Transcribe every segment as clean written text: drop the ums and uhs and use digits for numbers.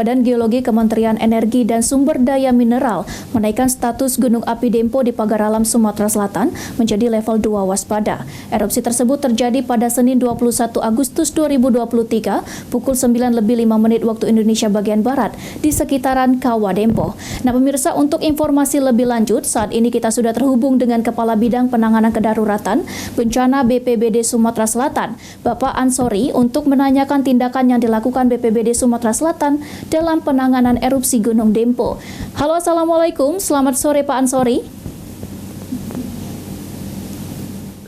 Badan Geologi Kementerian Energi dan Sumber Daya Mineral menaikkan status Gunung Api Dempo di Pagar Alam, Sumatera Selatan menjadi level 2 waspada. Erupsi tersebut terjadi pada Senin 21 Agustus 2023 pukul 9:05 waktu Indonesia bagian Barat di sekitaran Kawah Dempo. Nah pemirsa, untuk informasi lebih lanjut, saat ini kita sudah terhubung dengan Kepala Bidang Penanganan Kedaruratan Bencana BPBD Sumatera Selatan, Bapak Ansori, untuk menanyakan tindakan yang dilakukan BPBD Sumatera Selatan dalam penanganan erupsi Gunung Dempo. Halo, Assalamualaikum. Selamat sore Pak Ansori.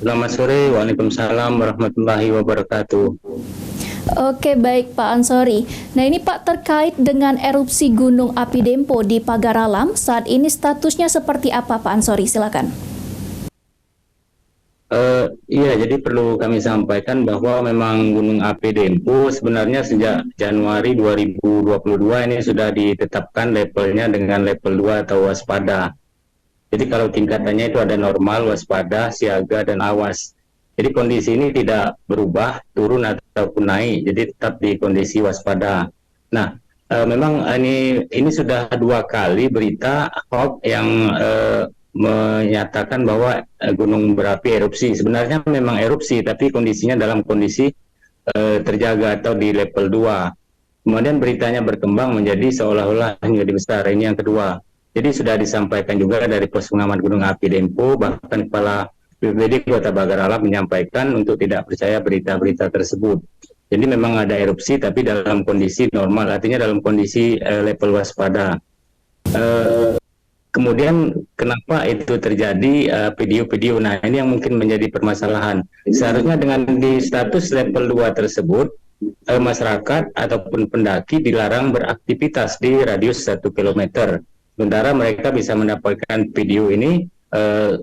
Selamat sore, waalaikumsalam warahmatullahi wabarakatuh. Oke, baik Pak Ansori. Nah ini Pak, terkait dengan erupsi Gunung Api Dempo di Pagar Alam, saat ini statusnya seperti apa Pak Ansori? Silakan. Iya, jadi perlu kami sampaikan bahwa memang Gunung Api Dempo sebenarnya sejak Januari 2022 ini sudah ditetapkan levelnya dengan level 2 atau waspada. Jadi kalau tingkatannya itu ada normal, waspada, siaga, dan awas. Jadi kondisi ini tidak berubah, turun ataupun naik, jadi tetap di kondisi waspada. Nah, memang ini sudah 2 kali berita hoax yang menyatakan bahwa gunung berapi erupsi. Sebenarnya memang erupsi, tapi kondisinya dalam kondisi terjaga atau di level 2. Kemudian beritanya berkembang menjadi seolah-olah menjadi besar. Ini yang kedua. Jadi sudah disampaikan juga dari pos pengamat Gunung Api Dempo, bahkan Kepala BPBD Kota Pagar Alam menyampaikan untuk tidak percaya berita-berita tersebut. Jadi memang ada erupsi, tapi dalam kondisi normal, artinya dalam kondisi level waspada. Kemudian kenapa itu terjadi video-video, nah ini yang mungkin menjadi permasalahan. Seharusnya dengan di status level 2 tersebut, masyarakat ataupun pendaki dilarang beraktivitas di radius 1 km. Sementara mereka bisa mendapatkan video ini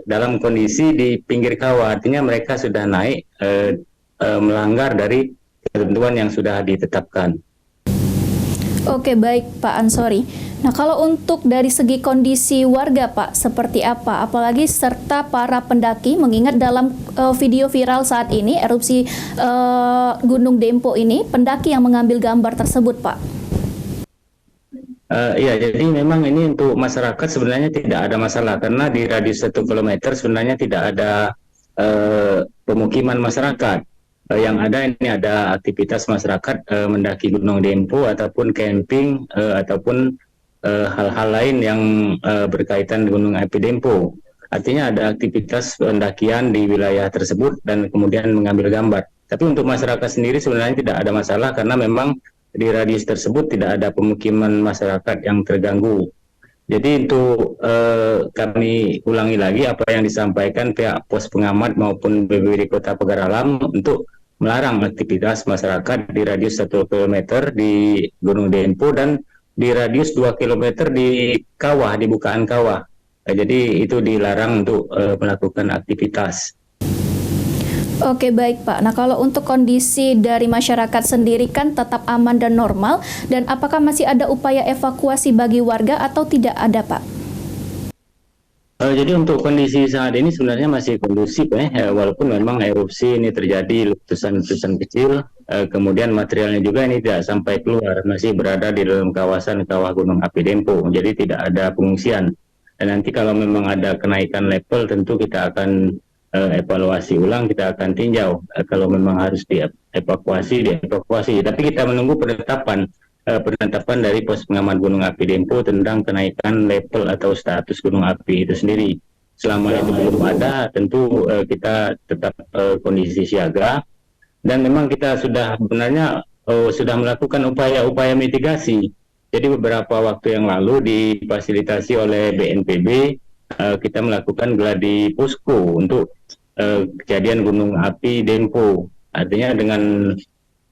dalam kondisi di pinggir kawah, artinya mereka sudah naik melanggar dari ketentuan yang sudah ditetapkan. Oke, baik Pak Ansori. Nah kalau untuk dari segi kondisi warga Pak, seperti apa? Apalagi serta para pendaki, mengingat dalam video viral saat ini, erupsi Gunung Dempo ini, pendaki yang mengambil gambar tersebut Pak. Iya, jadi memang ini untuk masyarakat sebenarnya tidak ada masalah, karena di radius 1 km sebenarnya tidak ada pemukiman masyarakat. Yang ada ini ada aktivitas masyarakat mendaki Gunung Dempo ataupun camping ataupun hal-hal lain yang berkaitan Gunung Api Dempo. Artinya ada aktivitas pendakian di wilayah tersebut dan kemudian mengambil gambar. Tapi untuk masyarakat sendiri sebenarnya tidak ada masalah, karena memang di radius tersebut tidak ada pemukiman masyarakat yang terganggu. Jadi untuk kami ulangi lagi apa yang disampaikan pihak pos pengamat maupun BPBD Kota Pagar Alam untuk melarang aktivitas masyarakat di radius 1 km di Gunung Dempo dan di radius 2 km di kawah, di bukaan kawah. Jadi itu dilarang untuk melakukan aktivitas. Oke, baik Pak. Nah kalau untuk kondisi dari masyarakat sendiri kan tetap aman dan normal, dan apakah masih ada upaya evakuasi bagi warga atau tidak ada Pak? Jadi untuk kondisi saat ini sebenarnya masih kondusif walaupun memang erupsi ini terjadi letusan-letusan kecil, kemudian materialnya juga ini tidak sampai keluar, masih berada di dalam kawasan kawah Gunung Api Dempo, jadi tidak ada pengungsian. Dan nanti kalau memang ada kenaikan level tentu kita akan evaluasi ulang, kita akan tinjau kalau memang harus dievakuasi. Tapi kita menunggu penetapan dari pos pengamat Gunung Api Dempo tentang kenaikan level atau status gunung api itu sendiri. Selama itu belum ada, tentu kita tetap kondisi siaga, dan memang kita sudah sebenarnya sudah melakukan upaya-upaya mitigasi. Jadi beberapa waktu yang lalu difasilitasi oleh BNPB, kita melakukan gladi posko untuk kejadian Gunung Api Dempo. Artinya dengan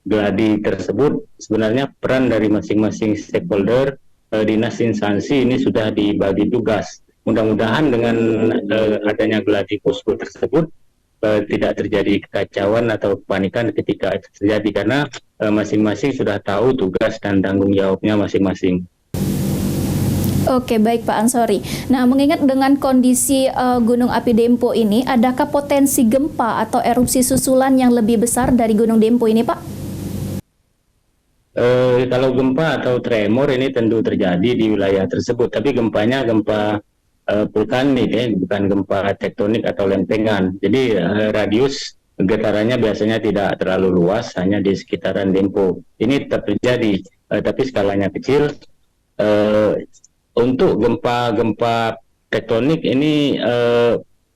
gladi tersebut sebenarnya peran dari masing-masing stakeholder, dinas instansi ini sudah dibagi tugas. Mudah-mudahan dengan adanya gladi posko tersebut tidak terjadi kekacauan atau kepanikan ketika itu terjadi, karena masing-masing sudah tahu tugas dan tanggung jawabnya masing-masing. Oke, baik Pak Ansori. Nah, mengingat dengan kondisi Gunung Api Dempo ini, adakah potensi gempa atau erupsi susulan yang lebih besar dari Gunung Dempo ini, Pak? Kalau gempa atau tremor ini tentu terjadi di wilayah tersebut, tapi gempanya gempa vulkanik ya, bukan gempa tektonik atau lempengan. Jadi radius getarannya biasanya tidak terlalu luas, hanya di sekitaran Dempo. Ini tetap terjadi, tapi skalanya kecil. Untuk gempa-gempa tektonik ini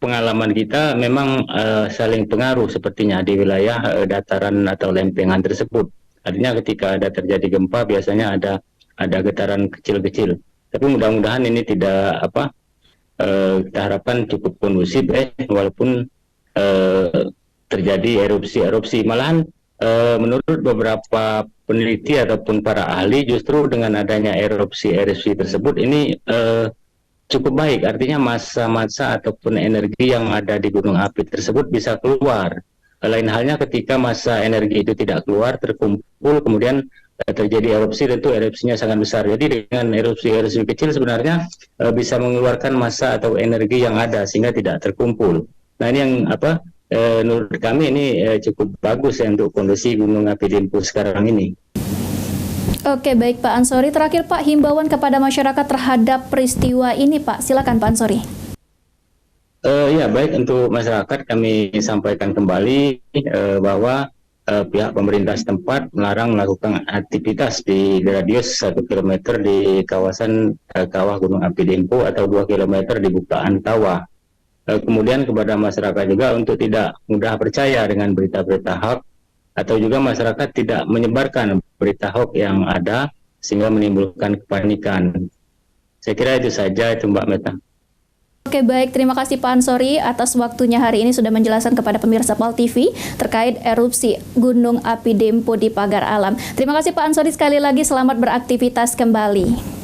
pengalaman kita memang saling pengaruh sepertinya di wilayah dataran atau lempengan tersebut. Artinya ketika ada terjadi gempa biasanya ada getaran kecil-kecil. Tapi mudah-mudahan ini tidak kita harapkan cukup kondusif walaupun terjadi erupsi-erupsi. Malahan menurut beberapa peneliti ataupun para ahli justru dengan adanya erupsi-erupsi tersebut ini cukup baik. Artinya massa-massa ataupun energi yang ada di gunung api tersebut bisa keluar. Lain halnya ketika massa energi itu tidak keluar, terkumpul, kemudian terjadi erupsi, tentu erupsinya sangat besar. Jadi dengan erupsi-erupsi kecil sebenarnya bisa mengeluarkan massa atau energi yang ada sehingga tidak terkumpul. Nah ini yang menurut kami ini cukup bagus ya untuk kondisi Gunung Api Dempo sekarang ini. Oke, baik Pak Ansori. Terakhir Pak, himbauan kepada masyarakat terhadap peristiwa ini Pak. Silakan Pak Ansori. Ya baik, untuk masyarakat kami sampaikan kembali bahwa pihak pemerintah setempat melarang melakukan aktivitas di radius 1 km di kawasan kawah Gunung Api Dempo atau 2 km di bukaan kawah. Kemudian kepada masyarakat juga untuk tidak mudah percaya dengan berita-berita hoax, atau juga masyarakat tidak menyebarkan berita hoax yang ada sehingga menimbulkan kepanikan. Saya kira itu saja itu Mbak Meta. Oke, baik, terima kasih Pak Ansori atas waktunya hari ini sudah menjelaskan kepada pemirsa PAL TV terkait erupsi Gunung Api Dempo di Pagar Alam. Terima kasih Pak Ansori sekali lagi, selamat beraktivitas kembali.